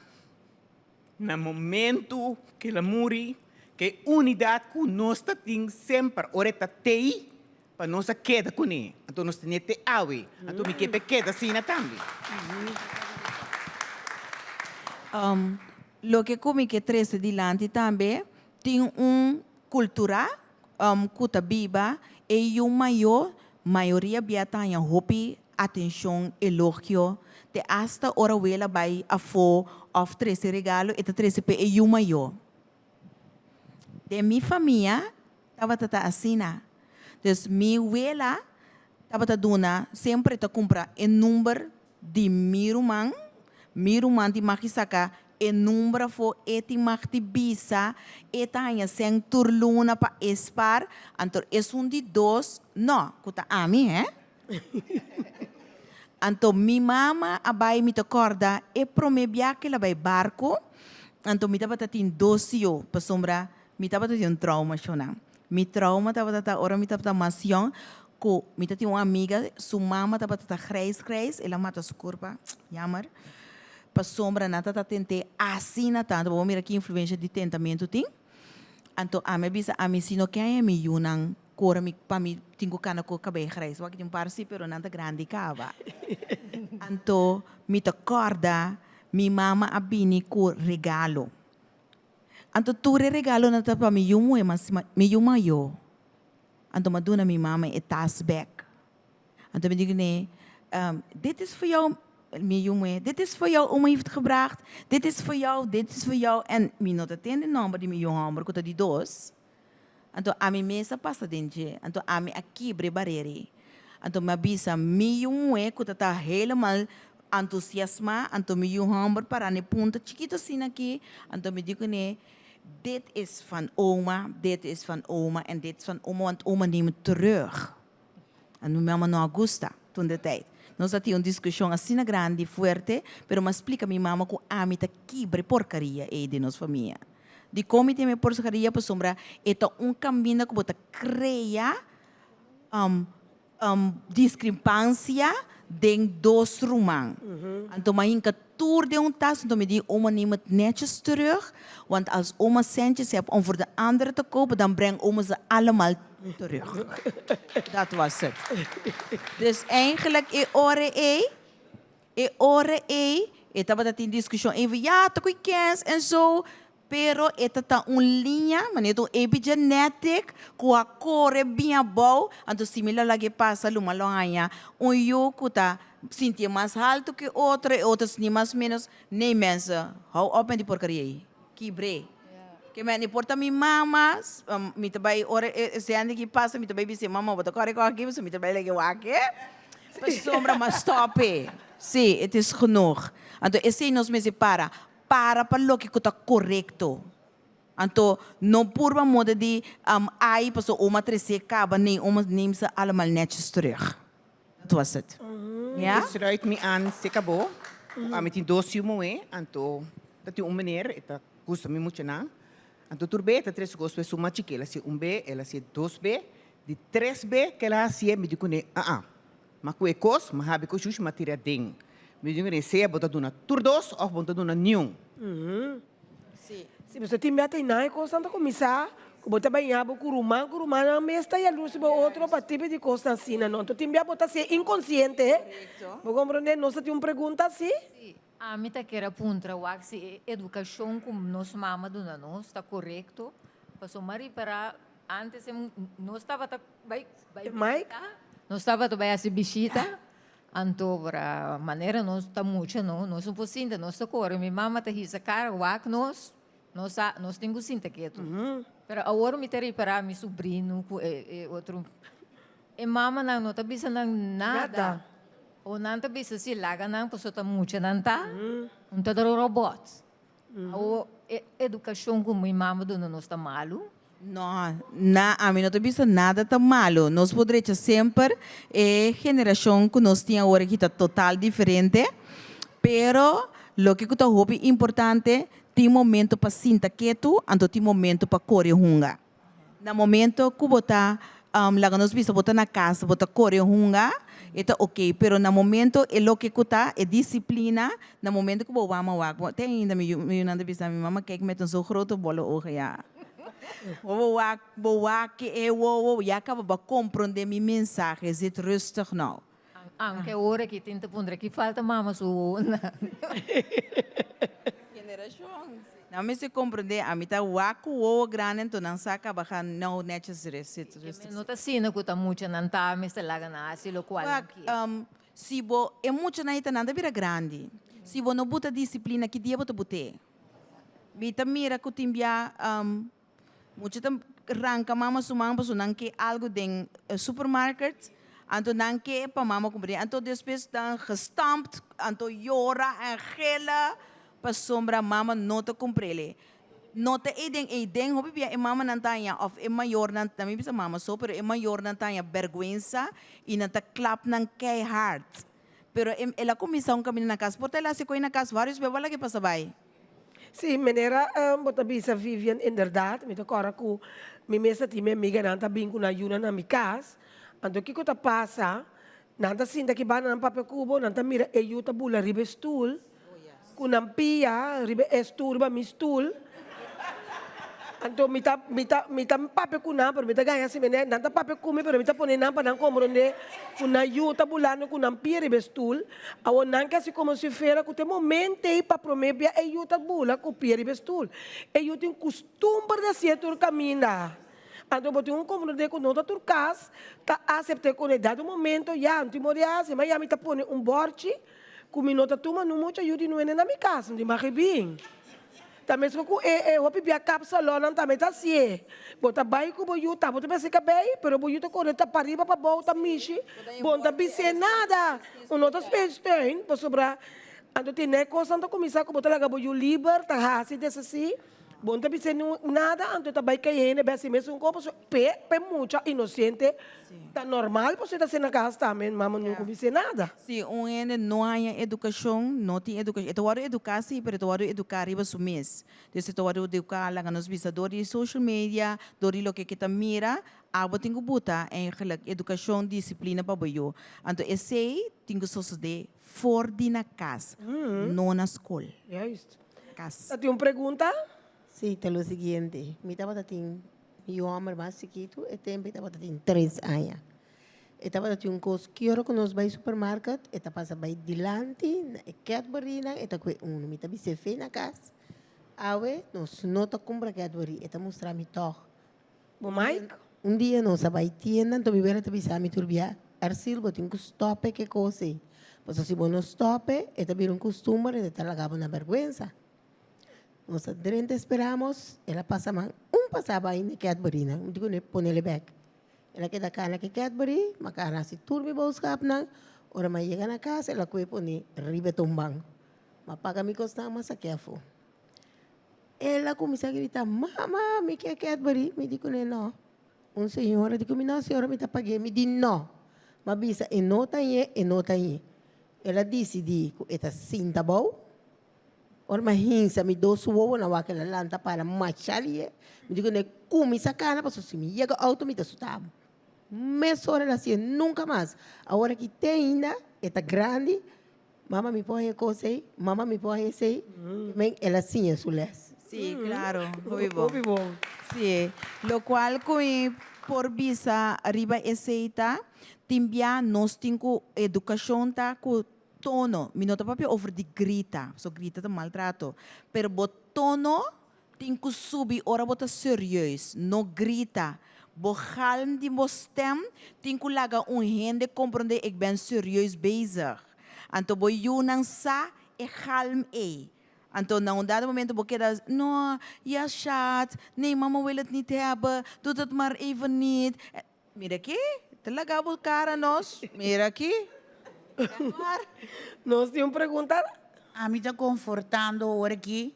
no momento que ela morre, que unidade que nós temos sempre, oreta tei, para nós queda com ele. Então nós temos que ter awe. Então me queda assim também. Lo que come que trece dilante também tem cultura kuta biba e maioria biata em hopi atenção elogio te hasta ora wela by afo of 13 regalo eta 13 pe e maior de mi família tava tata assina dus mi wela tava ta dona sempre ta compra em número de miruman di makisaka e número fo eti makti bisa eta hanya seng turluna pa espar antor es di dos no kuta ami anto mi mama abai mi corda e promebia que la bai barco anto mi taba tatin dosio pa sombra mi taba tatin trauma shona mi trauma taba tata ora mi taba masión ko mi tati uma amiga su mama taba tata grijs ela mata su corpa jammer pa sombra nata tá tente assim na tanto vamos ver aqui influência de tentamento tem então a me bisa a me sino que é me yunang cora mi pa mi tingo cana co cabelo grais wa que tem parsi pero nanta grande cava então mi te corda mi mama abini co regalo então tu regalo nata pa mi yumo mas mi yuma yo então maduna mi mama e tas back então me digo ne dit is voor jou jongen, dit is voor jou, oma heeft gebracht. Dit is voor jou, dit is voor jou. En mi not atende number die mi jongen, maar kota die dos. Anto ami mesa passa dentje. Anto ami aqui bareri. Anto mabisa mi jongen, kota ta helemaal entusiasma. Anto mi jongen, para ne punta chiquito assim aqui. Anto me digo ne, dit is van oma, dit is van oma en dit is van oma, want oma neemt terug. En mi mama não gusta toen de tijd. Nós tínhamos uma discussão assim grande, forte, mas me explica minha mama que a mim tá quebre porcaria de nossa família. De como tem porcaria para sombra, é caminho que bota cria discrepância de dois rumang. Então, mas em que tour de tas, então me diz, oma neemt netjes terug, want als oma centjes hebt om voor de andere te kopen, dan brengt oma ze allemaal terug. Dat was het. Dus eigenlijk, estava dat in discussão, even ja, te kens en zo, pero esta tá linha, maneiro epigenetic, com a cor bem boa, então similar lá que passa luma longa, eu que tá sentia mais alto que outros nem mais menos, nem mensa, hou op met die porcaria aí, quebrei. Que me importa minha mama, me também ora se anda que passa, me também disse mama, vou tocar aqui, você me também lege o aqui, mas sombra mas stop, sim, het is genoeg. Então esse nos me separa. Para lo que está correto. Então, não por uma moda de aí passou uma 13 caba nem uma neemt ze allemaal netjes terug. Dat was het. Ja? Dus sluit me aan, se acabou. Met die dossier moe, então, dat die meneer, eta custa me muito na. Então, turbe, eta 3 gosto é uma chique, ela se 1B, ela se 2B, de 3B que ela se me digo ne, mas com ecos, mas habe com xuxa matéria ding. Me digo ne, se bota duna turdos ou bota duna nenhum. Sim. Se você tem meta e constante começar, bota bem abo curumã na mesta e a luz outro para tipo de coisa assim, não. Então tem bota ser inconsciente, vou compreender, não se tem uma pergunta assim? A mim tá queira puntra, o se educação como nós mama dona nós está correto, passou mari para antes não estava vai não estava bem assim bichita. Anto para maneira nós está muito nós não podemos nós está corre minha mama está risa cara wak nós temos sinta quieto pero agora me terei para meu sobrinho outro e mama não está bisa nada O nanta bisa si laga nang pasota mucha nanta. Unta daro robots. O educação como minha mama do não está malo. Não, a mim não te bisa nada tão malo. Nós poderíamos sempre, geração que nós tínhamos agora que está total diferente, pero lo que está hopi importante, tem momento para sinta quieto, então tem momento para correr hunga. No momento que bota, lá nós bisa bota na casa, bota correr hunga, está ok, pero no momento é lo que está é disciplina, no momento que vou vamos lá, tem ainda me nada bisa minha mama quer que meta um so grote bolle ogen ja. Vou que eu já acaba de compreender minha mensagem, zit rustig nou. Anche ora que tenta pondre que falta mama su. Generação. Não me se compreender, a mim tá waku o grande então não saca baixar não necessário. Não tá sino que tá muito não tá me está lá na assim lo qual. Se bo é muito na ita nada vira grande. Se bo não bota disciplina que dia bota bote. Mita mira que timbia muito tam ranca mama sumang paso nang que algo den supermarket. Anto nang que pa mama comprar. Anto depois dan gestampt, anto llora en gela pa sombra mama não te comprele. Não te eden hobi bia e mama nantanya of e maior nant na bisa mama so pero e maior nantanya vergüenza e nanta clap nang kei hard. Pero ela comissão caminho na casa, porque ela se coi na casa vários bebala que passa vai. Sim, maneira, bota bisa Vivian, inderdaad, met elkaar ku, mi mesa ti me amiga nanta binku na yuna na mi kas, ando kiko ta pasa, nanta sinda ki bana ng papel kubo, nanta mira eyuta bula ribe stool, kunang pia, ribe stool ba mi stool, ando mita papel kuna, pero mita gaya si mene, nanta papel kumi, pero mita pone nampa nang komronde, kuna yuta bulano kunang pia ribe stool, awon nang kasi como si fera, kute momente pa promebia eyuta bula ku pia ribe stool, eyuta yung costumbre da sietur camina. Ando bote komronde ku nota turcas, ta acepte com idade momento, ya, antimoriase, mas ya mita pone borchi, ku minota tuma no mucha yudi no na mi casa, ndi makibing. Também se eu hopi bia cápsula não também tá assim. Bota bai ku boyu tá bota bem que bem, pero boyu tá correta para riba para volta mishi. Bota bise nada. O nota space tem, para sobrar. Ando tem né coisa ando começar com bota laga boyu liber, tá hasi desse assim. Bota bise nada, ando tá bai caindo, bem assim mesmo corpo pe mucha inocente. Tá normal, você tá sendo na casa também, mama não bise nada. Se não há educação, não tem educação. Eu vou educar sim, mas eu vou educar riba sumis. Então eu vou educar lá nos visadores social media, dori lo que kita mira, abo tenho buta em educação, disciplina para boyo. Então esse tenho suceder fora de na casa, não na escola. É isso. Casa. Tem uma pergunta? Sí, te lo siguiente. Mi estaba tin mi homem mais chiquito, e tempo estava tin 3 anos. Estava tin um cos quiero que nos vai supermercado, eta passa vai dilante, e Cadbury na, eta que mi tabi se fe na casa. Awe, nos nota compra Cadbury, eta mostrar mi toch. Bom, Mike? Dia nos vai tienda, então mi vera tabi sa mi turbia. Arsil botin que stoppe que coisa. Pois se bom no stoppe, eta vir costume, eta lagava na vergüenza. Nós adrente esperamos, ela passava passava aí na Cadbury, não digo nem pôr ele back. Ela queda cá na Cadbury, makana si turbi boskap na, ora mais chega na casa, ela coi pôr ribe tombang. Mas paga me costar mas careful. Ela começa a gritar, mama, me quer Cadbury, me digo não. Senhora, digo não, senhora, me tá paguei, me diz não. Mas bisa, e nota aí. Ela disse, esta cinta boa. Or mahinsa mi do suwo na wakela lanta para machali me digo ne kumi sacana passo se me chega auto me assustava mas hora assim nunca mais a hora que tem ainda está grande mama me põe coisa aí mama me põe esse men ela sim é sules sí claro muy bom sí lo cual coi por visa arriba eceita timbia nós tinco educação tá com tono, mi nota proprio over di grita, so grita te maltrato, pero bo tono tem que subir, ora bota serieus, no grita, bo galm die bo stem, tem que laga hende compreender ik ben serieus bezig. Anto bo yunang sa e galm e. Anto na dado momento bo queda, no, ja schat, nee mama wil het niet hebben, doe het maar even niet. Mira aqui, te laga bo cara nos, mira aqui. Nós temos pergunta? A mim está confortando agora aqui,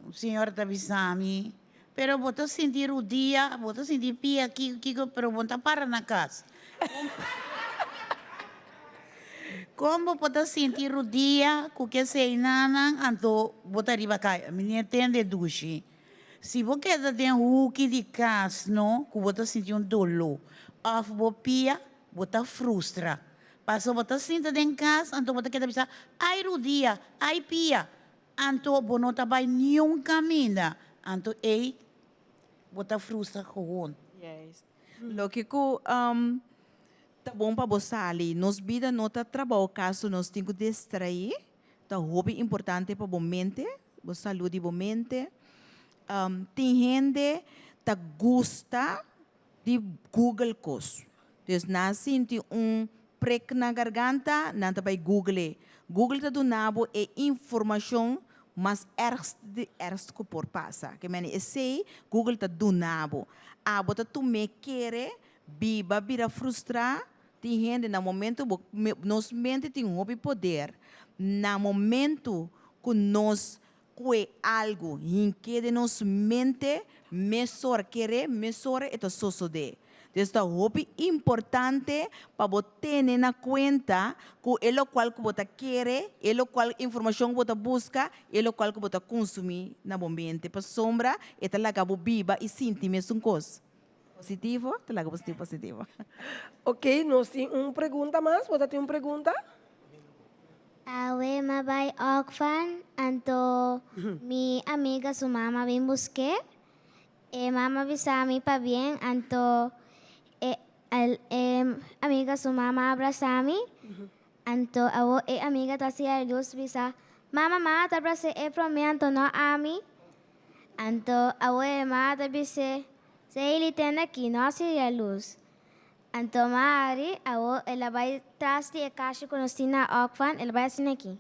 o senhor está avisando, pero vou sentir o dia, vou sentir pia aqui, pero vou para na casa. Como vou sentir o dia, que sei nana, então vou arriba cá, me entende duche. Se você quer ter que de casa, não, que vou sentir dolor, ou vou pia, vou frustra. Passou você sentir em casa, então você quer pensar, ai dia, ai pia, então você não vai nenhum caminho, então ei, você frustra com Yes. Lo que tá bom para você ali, nos vida não tá trabalho caso nós temos que distrair, tá hobby importante para a mente, para saúde da mente. Tem gente que gosta de Google coisas. Então, nós sentimos prek na garganta, nada vai Google. Google está dando informação mas ergste que por passa. Que meni sei Google está dando. Bota tu me quer, biba bira frustrar, tem gente na momento nos mente tem hobby poder. Na momento que nós que algo em que de nos mente mesor querer, mesor eto sucede. Então, hobby importante para você ter na conta que é o qual que você quer, é o qual informação que você busca, é o qual que você consumir na ambiente. Para sombra, é lá que você viva e sentir mesmo coisa. Positivo, é lá que você positivo. Ok, nós temos uma pergunta mais. Você tem uma pergunta? Awe mabay okfan, anto mi amiga su mama bin busque, mama bisami pa bien, anto amiga su mama abrazami, anto awo amiga tasia luz bisa, mama ta abrace pro mi anto no ami, anto awe ma ta bise, se ili tenda aquí no si a luz. Anto maari, awo ela vai trasti e caixa com ostina okfan, ela vai assinar aqui.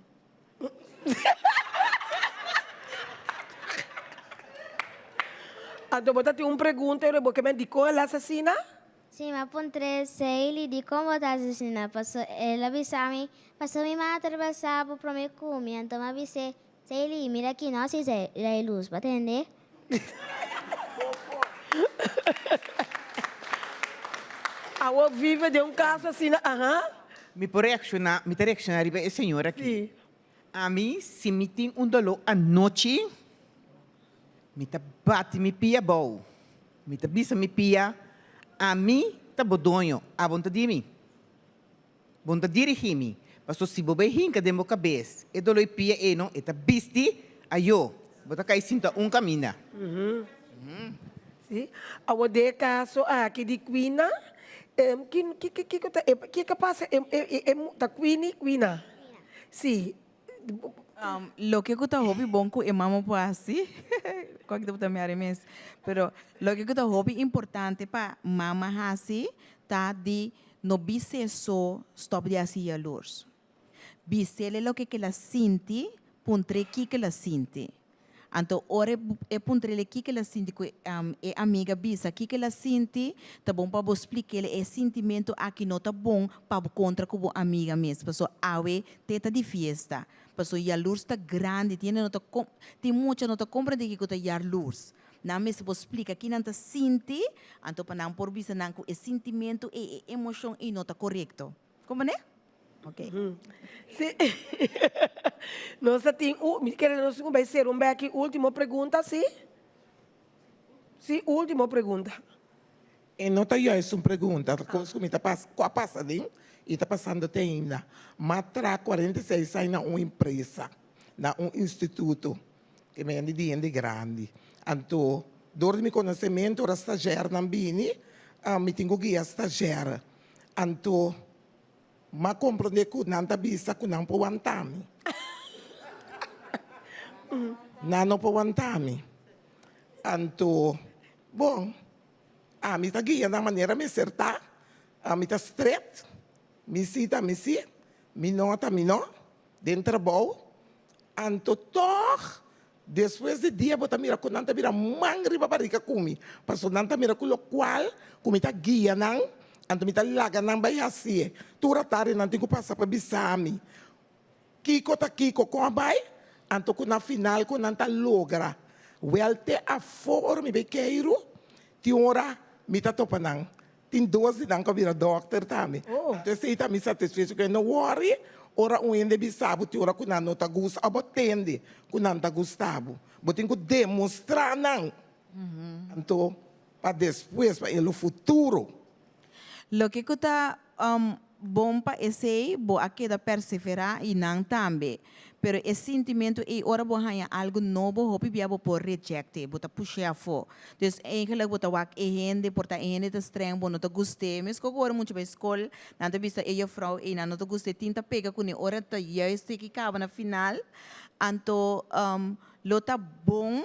Anto você tem uma pergunta, eu vou que me indicou ela assassina? Sim, mas pontre se ele de como está assassina, passou ela avisami, passou mi mãe atravessar pro meu cume, anto me avise, se ele mira aqui não se é luz, vai entender? Awo vive de caso assim, Me reaccionar para a senhora aqui. Sim. A mim, se me tem dolor à noite, me bate, me pia bom. Me bisa, me pia. A mim, bodonho. A vontade de mim. Vontade de dirigir-me. Mas se você rinca de minha cabeça, e dolor pia, e não, e bisti, ayo. Você cai sinta caminho. Sim. Awo de caso aqui de Quina, que passa? Da Quina? Sim. Lo que eu hobby bom que mama assim, qual que eu me arremes, pero lo que eu hobby importante para mama assim, tá de no bise só stop de assim a luz. Bise lo que ela sente, puntre que ela sente. Então, ora é puntre que ela sente que é amiga bisa, que ela sente, tá bom para você explicar ele é sentimento aqui não tá bom para contra como amiga mesmo, pessoal, awe teta de festa. Pessoal, a luz está grande, tem muita não tá compreende que tá a luz. Na mesma você explica que não tá sente, então para não por bisa não é sentimento e emoção e não tá correto. Como né? Ok. Sim. Nós queremos vai ser aqui última pergunta, sim? Sim, última pergunta. E não está aí uma pergunta, como está passando, e está passando ainda. Matra 46 anos na uma empresa, na um instituto, que me de grande. Então, dor de meu conhecimento, era estagiário na Bini, me tenho que ir estagiário. Então, ma compreender que não está bisa que não pode aguentar-me. Não pode aguentar-me. Então, bom, me está guiando da maneira me acertar, me está straight, me cita, me nota, dentro do trabalho. Então, depois de dia, eu mira que não está mira mangri para barriga comigo. Porque não está mira que o qual, como está guiando, Anto mita laga nang bayasi. Tura tari nanti ko pasa pa bisami. Kiko ta kiko ko abay. Anto ko na final ko nanta logra. Welte a formi bekeiro. Ti ora mita topa nang. Tin 12 nang ko vira doctor tami. Anto sei tami satisfeito que no worry. Ora ende bisabo ti ora ko na nota gusta abotende. Ko nanta gustavo. Botin ko demonstrar nang. Anto para depois para o futuro. Lo que está bom para esse, bo aqui da perseverar e não também. Pero esse sentimento é ora bo hanya algo novo, hopi biabo por rejecte, bota puxar fo. Dus eigenlijk bota wak e hende, porta e hende te streng, bo no te guste. Mas ko ora muito bij school, na te vista e vrouw e na no te guste tinta pega kuni ora te juist que acaba na final. Anto lota bom.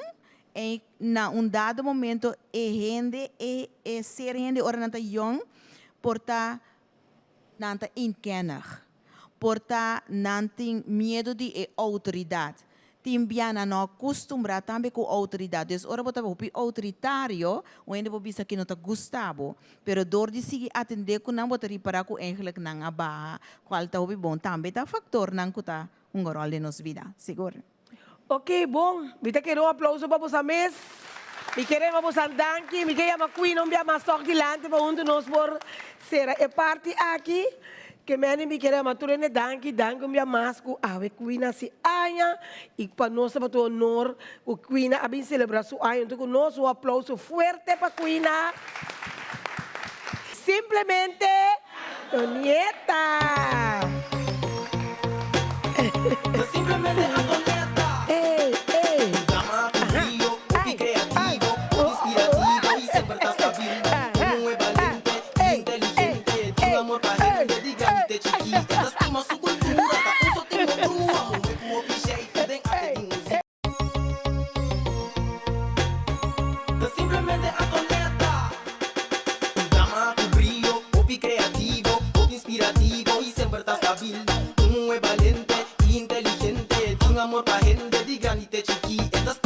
E na dado momento e hende e ser hende ora nanta jong porta nanta inkennig porta nanting medo di e autoridade timbiana no acostumbra também com autoridade dus ora bota hopi autoritario onde bobisa que não tá gustavo pero dor de seguir atender com não bota para com eigenlijk nang aba qual tá hopi bom também tá factor nang kuta rol de nos vida seguro. Ok, bom. Vita quero aplauso para você mês. Me queremos você danke. Me queremos aqui não via mais sorte lante para onde nós por ser é parte aqui que me queremos tudo ne danke via mais com a Queen se anha e para nós para o honor o Queen a bem celebrar sua anha então nós um aplauso forte para Queen. Simplesmente Tonieta. Simplemente Antonieta. Dama con brillo, muy creativo, inspirativo y siempre estás stabil. Muy valiente, inteligente, tiene amor para gente, digante chiquita. Estima su cultura, un sotimo crua, muy como picheito, den arte de música. Simplemente Antonieta. Dama con brillo, muy creativo, muy inspirativo y siempre estás stabil. Muy valiente, inteligente, tiene amor para gente, digante chiquita.